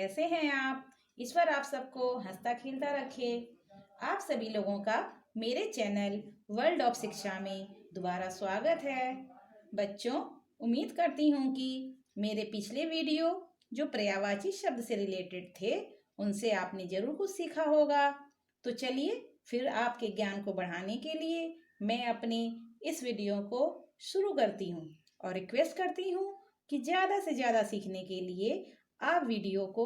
कैसे हैं आप? ईश्वर आप सबको हंसता खेलता रखे। आप सभी लोगों का मेरे चैनल वर्ल्ड ऑफ शिक्षा में दोबारा स्वागत है। बच्चों, उम्मीद करती हूँ कि मेरे पिछले वीडियो जो पर्यायवाची शब्द से रिलेटेड थे उनसे आपने जरूर कुछ सीखा होगा। तो चलिए फिर आपके ज्ञान को बढ़ाने के लिए मैं अपने इस वीडियो को शुरू करती हूँ और रिक्वेस्ट करती हूँ कि ज़्यादा से ज़्यादा सीखने के लिए आप वीडियो को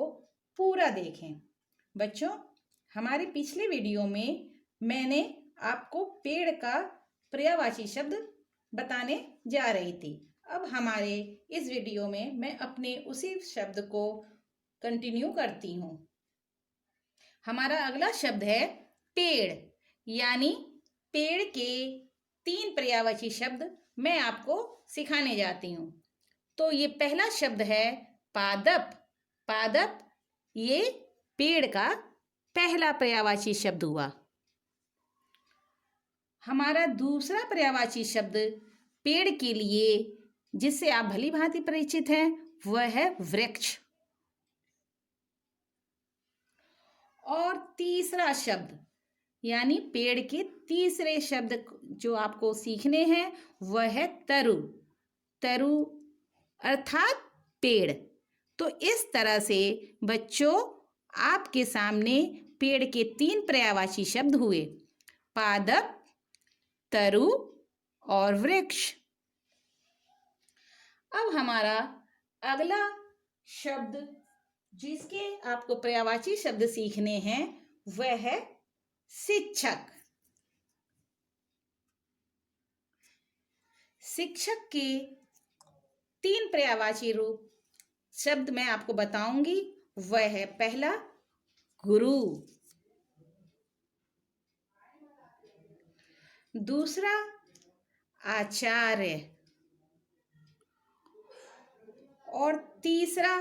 पूरा देखें। बच्चों, हमारे पिछले वीडियो में मैंने आपको पेड़ का पर्यायवाची शब्द बताने जा रही थी। अब हमारे इस वीडियो में मैं अपने उसी शब्द को कंटिन्यू करती हूँ। हमारा अगला शब्द है पेड़, यानी पेड़ के 3 पर्यायवाची शब्द मैं आपको सिखाने जाती हूँ। तो ये पहला शब्द है पादप। पादप ये पेड़ का पहला पर्यायवाची शब्द हुआ। हमारा दूसरा पर्यायवाची शब्द पेड़ के लिए जिससे आप भली भांति परिचित हैं वह है वृक्ष। और तीसरा शब्द यानी पेड़ के तीसरे शब्द जो आपको सीखने हैं वह है तरु। तरु अर्थात पेड़। तो इस तरह से बच्चों आपके सामने पेड़ के 3 पर्यायवाची शब्द हुए, पादप, तरु और वृक्ष। अब हमारा अगला शब्द जिसके आपको पर्यायवाची शब्द सीखने हैं वह है शिक्षक। शिक्षक के 3 पर्यायवाची रूप शब्द मैं आपको बताऊंगी। वह है पहला गुरु, दूसरा आचार्य और तीसरा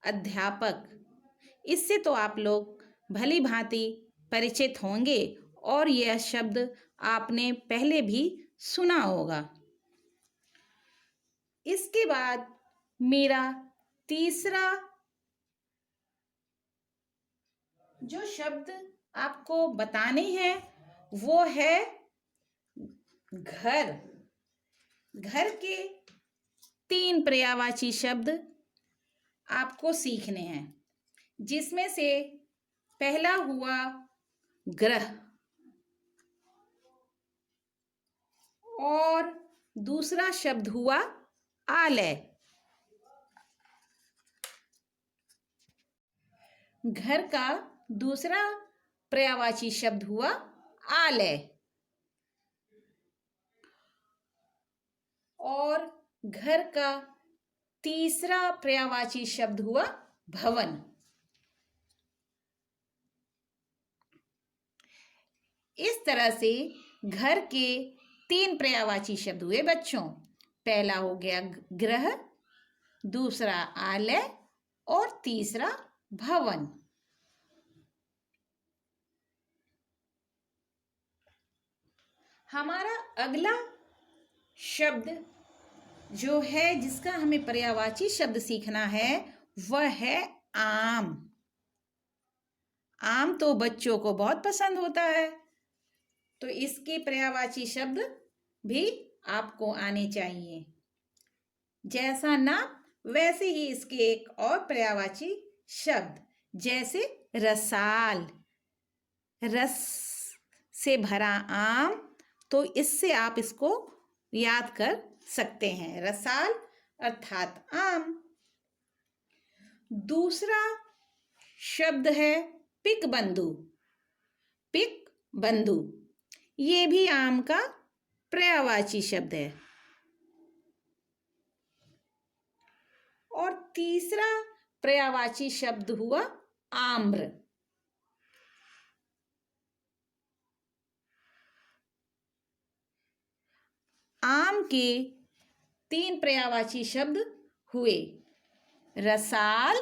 अध्यापक। इससे तो आप लोग भली भांति परिचित होंगे और यह शब्द आपने पहले भी सुना होगा। इसके बाद मेरा तीसरा जो शब्द आपको बताने हैं वो है घर। घर के 3 पर्यायवाची शब्द आपको सीखने हैं, जिसमें से पहला हुआ ग्रह और दूसरा शब्द हुआ आलय। घर का दूसरा पर्यायवाची शब्द हुआ आलय और घर का तीसरा पर्यायवाची शब्द हुआ भवन। इस तरह से घर के 3 पर्यायवाची शब्द हुए बच्चों। पहला हो गया ग्रह, दूसरा आलय और तीसरा भवन। हमारा अगला शब्द जो है जिसका हमें पर्यायवाची शब्द सीखना है वह है आम। आम तो बच्चों को बहुत पसंद होता है, तो इसके पर्यायवाची शब्द भी आपको आने चाहिए। जैसा नाम वैसे ही इसके एक और पर्यायवाची शब्द, जैसे रसाल। रस से भरा आम, तो इससे आप इसको याद कर सकते हैं, रसाल अर्थात आम। दूसरा शब्द है पिक बंधु। पिक बंधु ये भी आम का पर्यायवाची शब्द है। और तीसरा पर्यायवाची शब्द हुआ आम्र। आम के 3 पर्यायवाची शब्द हुए, रसाल,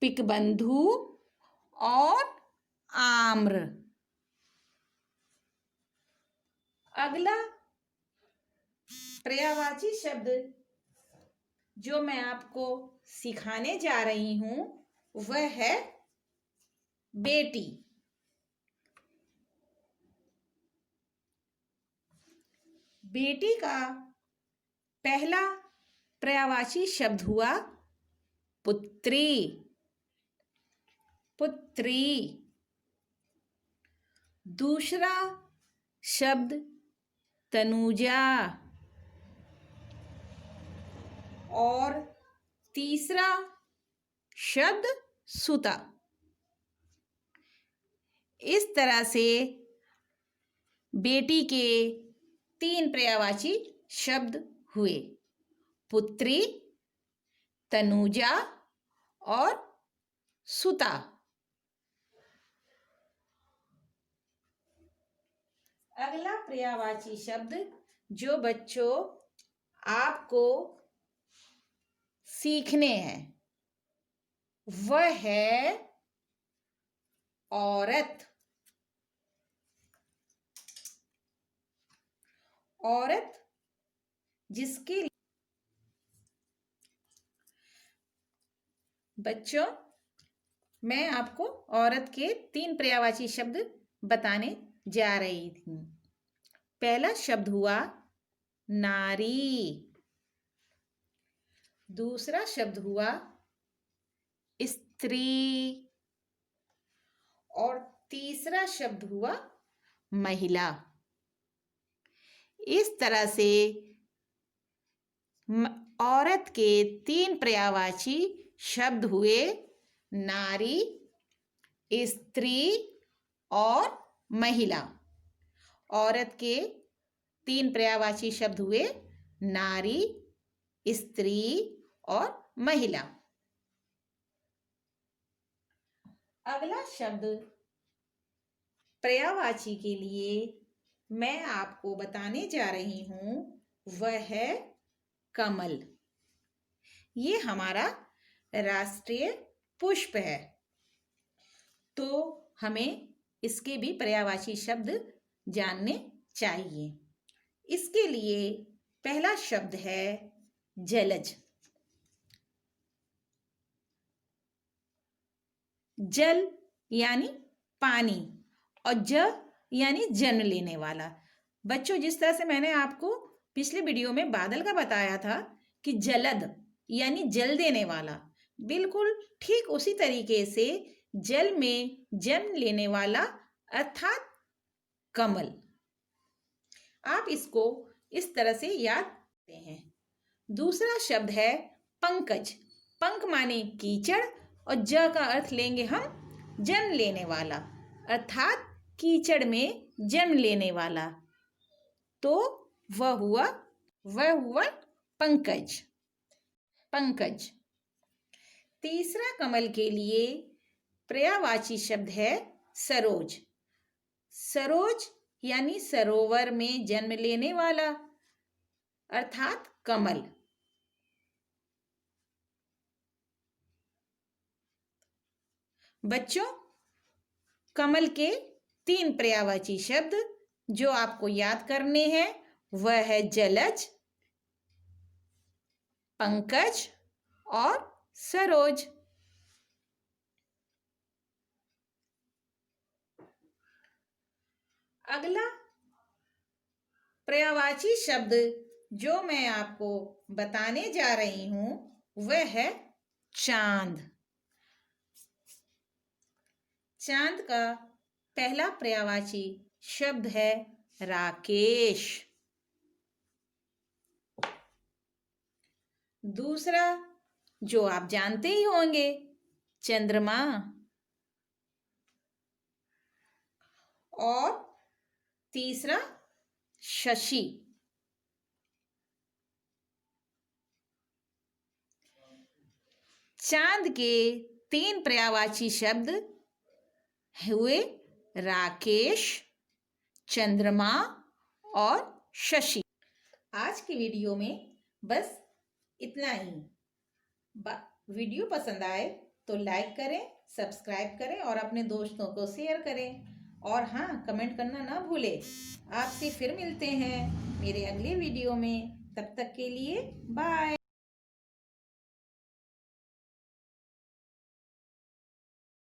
पिकबंधु और आम्र। अगला पर्यायवाची शब्द जो मैं आपको सिखाने जा रही हूं वह है बेटी। बेटी का पहला पर्यायवाची शब्द हुआ पुत्री। पुत्री। दूसरा शब्द तनुजा और तीसरा शब्द सुता। इस तरह से बेटी के 3 पर्यायवाची शब्द हुए, पुत्री, तनुजा और सुता। अगला पर्यायवाची शब्द जो बच्चों आपको सीखने हैं वह है औरत। औरत जिसके बच्चों मैं आपको औरत के 3 पर्यायवाची शब्द बताने जा रही थी। पहला शब्द हुआ नारी। दूसरा शब्द हुआ स्त्री और तीसरा शब्द हुआ महिला। इस तरह से औरत के 3 पर्यायवाची शब्द हुए नारी, स्त्री और महिला। औरत के 3 पर्यायवाची शब्द हुए नारी, स्त्री और महिला। अगला शब्द पर्यायवाची के लिए मैं आपको बताने जा रही हूं वह है कमल। ये हमारा राष्ट्रीय पुष्प है, तो हमें इसके भी पर्यायवाची शब्द जानने चाहिए। इसके लिए पहला शब्द है जलज। जल यानी पानी और ज यानी जन्म लेने वाला। बच्चों जिस तरह से मैंने आपको पिछले वीडियो में बादल का बताया था कि जलद यानी जल देने वाला, बिल्कुल ठीक उसी तरीके से जल में जन्म लेने वाला अर्थात कमल। आप इसको इस तरह से याद करते हैं। दूसरा शब्द है पंकज। पंख माने कीचड़ और ज का अर्थ लेंगे हम जन्म लेने वाला, अर्थात कीचड़ में जन्म लेने वाला, तो वह हुआ पंकज। पंकज। तीसरा कमल के लिए पर्यायवाची शब्द है सरोज। सरोज यानी सरोवर में जन्म लेने वाला, अर्थात कमल। बच्चों कमल के 3 पर्यायवाची शब्द जो आपको याद करने हैं वह है जलज, पंकज और सरोज। अगला पर्यायवाची शब्द जो मैं आपको बताने जा रही हूं वह है चांद। चांद का पहला पर्यायवाची शब्द है राकेश। दूसरा जो आप जानते ही होंगे चंद्रमा। और तीसरा शशि। चांद के 3 पर्यायवाची शब्द हुए राकेश, चंद्रमा और शशि। आज की वीडियो में बस इतना ही। वीडियो पसंद आए तो लाइक करें, सब्सक्राइब करें और अपने दोस्तों को शेयर करें। और हाँ, कमेंट करना ना भूलें। आपसे फिर मिलते हैं मेरे अगले वीडियो में। तब तक के लिए बाय।